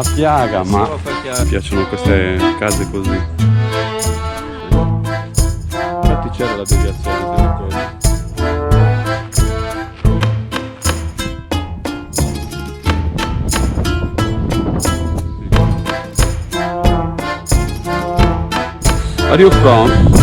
la piaga, ma mi piacciono queste case così. Infatti c'era la deviazione delle cose. Are you from?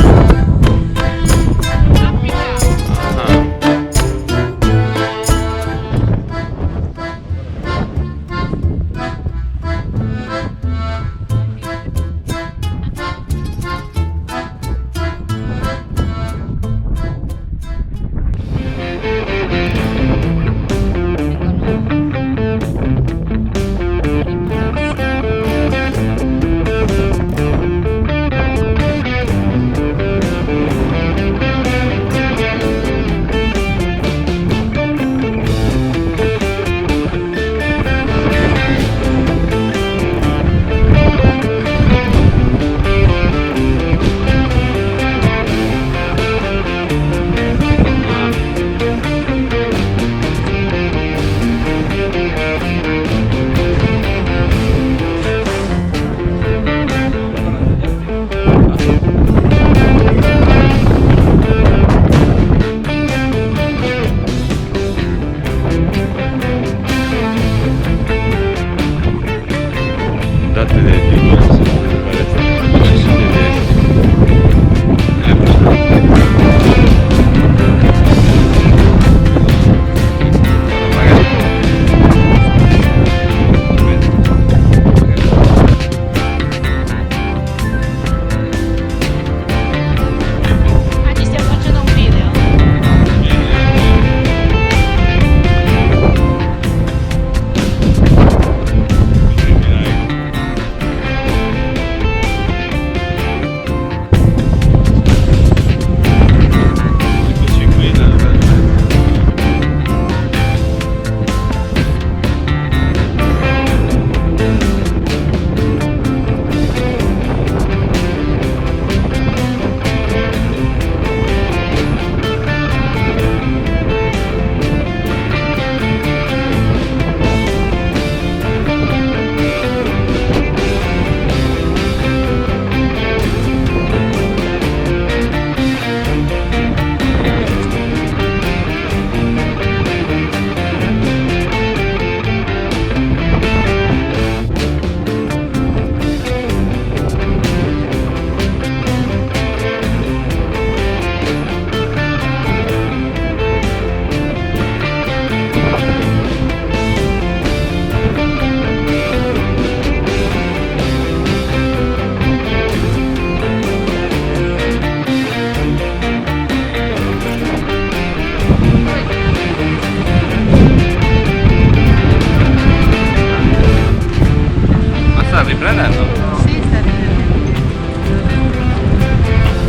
riprendendo? Sì, sta riprendendo.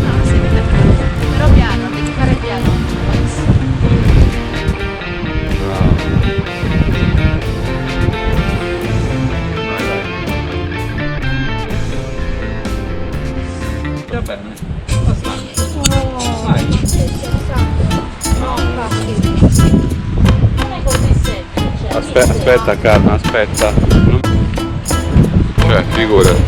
No, si vede però piano, devi fare piano. Va bene. Aspetta Carmen, aspetta. Cioè, figurati.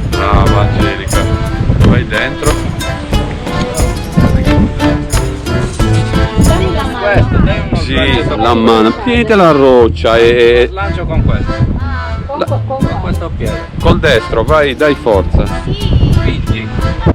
Brava Angelica. Vai dentro. Questo, dai uno Sì, slancio la mano. Tieniti la roccia e slancio con questo. Con questo piede. col destro, vai, dai forza. Spingi.